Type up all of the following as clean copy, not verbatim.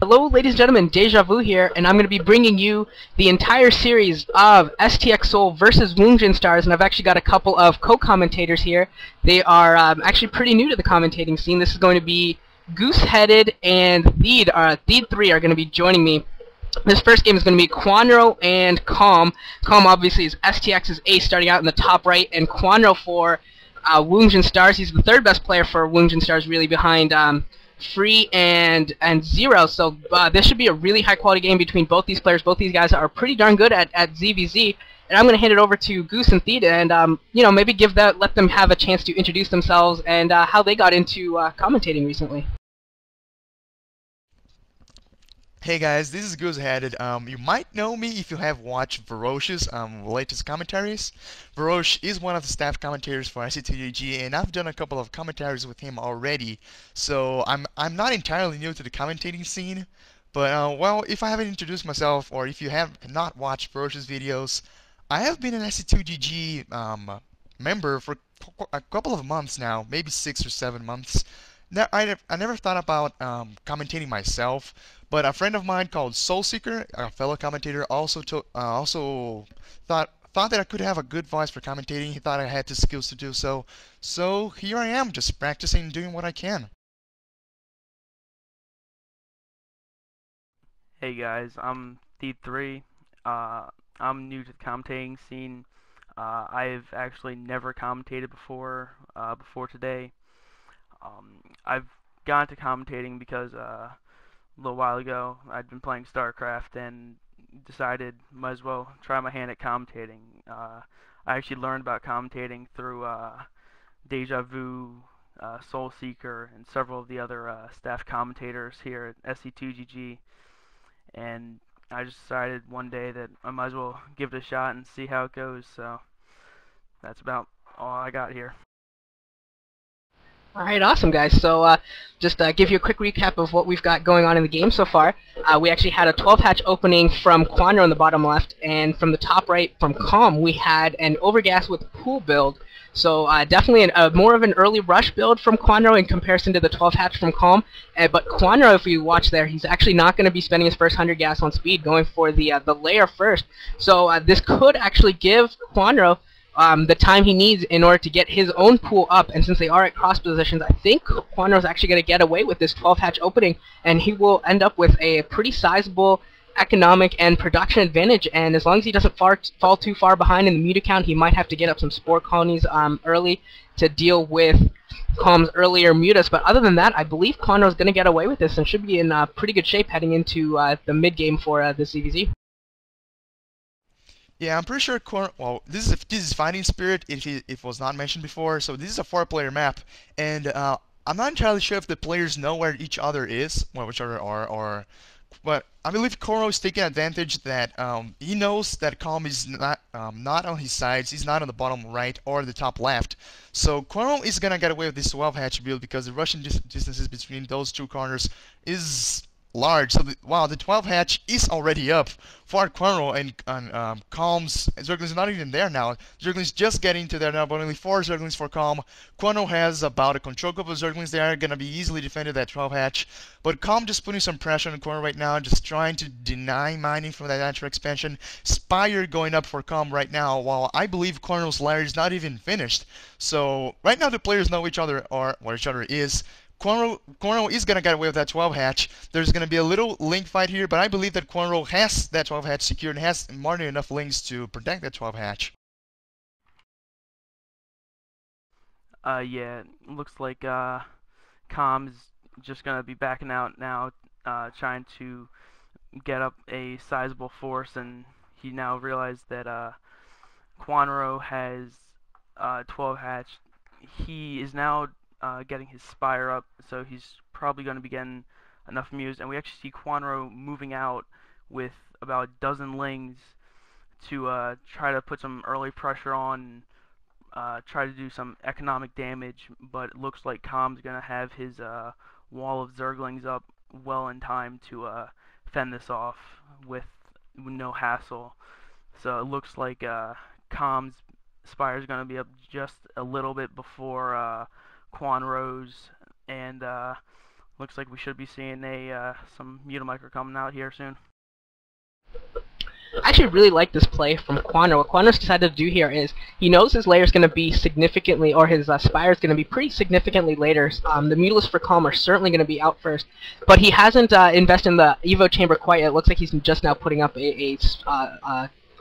Hello, ladies and gentlemen, Deja Vu here, and I'm going to be bringing you the entire series of STX Seoul versus Woongjin Stars, and I've actually got a couple of co-commentators here. They are actually pretty new to the commentating scene. This is going to be Gooseheaded and Theed. Theed3 are going to be joining me. This first game is going to be Kwanro and Calm. Calm obviously is STX's ace starting out in the top right, and Kwanro for Woongjin Stars. He's the third best player for Woongjin Stars, really behind Free and Zero. So this should be a really high quality game between both these players. Both these guys are pretty darn good at ZVZ. And I'm going to hand it over to Goose and Theta, and you know, maybe let them have a chance to introduce themselves and how they got into commentating recently. Hey guys, this is Gooseheaded. You might know me if you have watched Varosh's latest commentaries. Varosh is one of the staff commentators for STG, and I've done a couple of commentaries with him already. So I'm not entirely new to the commentating scene, but well, if I haven't introduced myself, or if you have not watched Varosh's videos, I have been an ST2GG member for a couple of months now, maybe 6 or 7 months. Now, I never thought about commentating myself, but a friend of mine called Soulseeker, a fellow commentator, also thought that I could have a good voice for commentating. He thought I had the skills to do so. So here I am, just practicing, doing what I can. Hey guys, I'm Theed3. I'm new to the commentating scene. I've actually never commentated before today. I've gone to commentating because a little while ago I'd been playing StarCraft and decided might as well try my hand at commentating. I actually learned about commentating through Deja Vu, Soulseeker, and several of the other staff commentators here at SC2GG, and I just decided one day that I might as well give it a shot and see how it goes. So that's about all I got here. Alright, awesome guys. So just give you a quick recap of what we've got going on in the game so far. We actually had a 12-hatch opening from Kwanro in the bottom left, and from the top right from Calm we had an overgas with pool build. So definitely more of an early rush build from Kwanro in comparison to the 12-hatch from Calm. But Kwanro, if you watch there, he's actually not going to be spending his first 100 gas on speed, going for the layer first. So this could actually give Kwanro the time he needs in order to get his own pool up, and since they are at cross positions, I think Kwanro's actually going to get away with this 12-hatch opening, and he will end up with a pretty sizable economic and production advantage, and as long as he doesn't fall too far behind in the mute account, he might have to get up some spore colonies early to deal with Calm's earlier mutas, but other than that, I believe Kwanro's going to get away with this and should be in pretty good shape heading into the mid-game for the ZVZ. Yeah, I'm pretty sure well, this is Fighting Spirit if it was not mentioned before. So this is a 4-player map, and I'm not entirely sure if the players know where each other is, well, which other are, or but I believe Kwanro is taking advantage that he knows that Calm is not on his sides. He's not on the bottom right or the top left. So Kwanro is gonna get away with this 12-hatch build because the rushing distances between those two corners is large. So wow, the 12-hatch is already up for Kwanro, and Calm's Zerglings not even there now. Zerglings just getting to there now, but only 4 Zerglings for Calm. Kwanro has about a control couple of Zerglings there, gonna be easily defended that 12-hatch. But Calm just putting some pressure on Kwanro right now, just trying to deny mining from that natural expansion. Spire going up for Calm right now, while I believe Kwanro's lair is not even finished. So right now the players know each other, or what each other is. Kwanro is going to get away with that 12-hatch. There's going to be a little link fight here, but I believe that Kwanro has that 12-hatch secured and has more than enough links to protect that 12-hatch. Yeah, it looks like Calm is just going to be backing out now, trying to get up a sizable force, and he now realized that Kwanro has 12-hatch. He is now getting his Spire up, so he's probably going to be getting enough muse, and we actually see Kwanro moving out with about a dozen lings to try to put some early pressure on, try to do some economic damage, but it looks like Calm's going to have his wall of Zerglings up well in time to fend this off with no hassle. So it looks like Calm's Spire is going to be up just a little bit before Kwanro's, and looks like we should be seeing some Mutamicro coming out here soon. I actually really like this play from Kwanro. What Kwanro's decided to do here is he knows his layer is going to be significantly, or his Spire is going to be pretty significantly later. The Mutalisks for Calm are certainly going to be out first, but he hasn't invested in the Evo Chamber quite yet. It looks like he's just now putting up a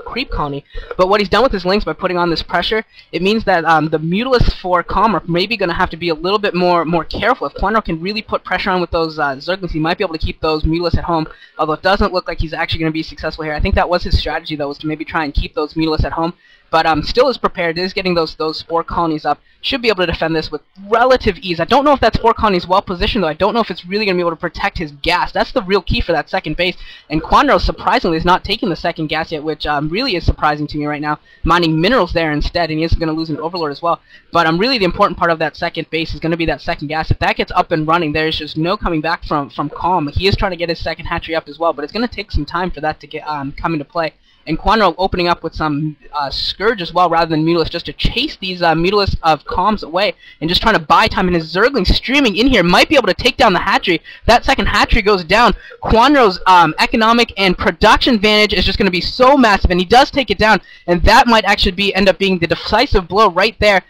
creep colony. But what he's done with his links by putting on this pressure, it means that the Mutalisks for Calm are maybe going to have to be a little bit more careful. If Kwanro can really put pressure on with those Zerglings, he might be able to keep those Mutalisks at home, although it doesn't look like he's actually going to be successful here. I think that was his strategy, though, was to maybe try and keep those Mutalisks at home. But still is prepared, is getting those spore colonies up, should be able to defend this with relative ease. I don't know if that spore colony is well positioned, though. I don't know if it's really going to be able to protect his gas. That's the real key for that second base. And Kwanro, surprisingly, is not taking the second gas yet, which really is surprising to me right now. Mining minerals there instead, and he is going to lose an Overlord as well. But really the important part of that second base is going to be that second gas. If that gets up and running, there's just no coming back from Calm. He is trying to get his second hatchery up as well, but it's going to take some time for that to get come into play. And Kwanro opening up with some Scourge as well, rather than Mutalisks, just to chase these Mutalisks of Calms away, and just trying to buy time. And his Zergling streaming in here might be able to take down the hatchery. That second hatchery goes down. Kwanro's economic and production advantage is just going to be so massive, and he does take it down, and that might actually end up being the decisive blow right there.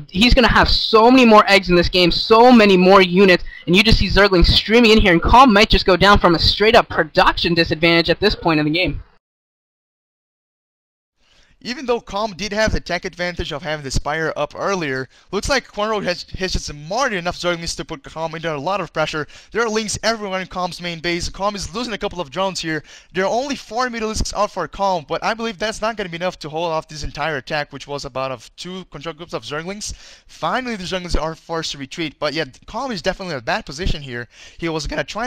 He's going to have so many more eggs in this game, so many more units, and you just see Zergling streaming in here, and Calm might just go down from a straight-up production disadvantage at this point in the game. Even though Calm did have the tech advantage of having the Spire up earlier, looks like Kwanro has just more than enough Zerglings to put Calm under a lot of pressure. There are links everywhere in Calm's main base. Calm is losing a couple of drones here. There are only 4 Mutalisks out for Calm, but I believe that's not going to be enough to hold off this entire attack, which was about of 2 control groups of Zerglings. Finally, the Zerglings are forced to retreat, but yeah, Calm is definitely in a bad position here. He was going to try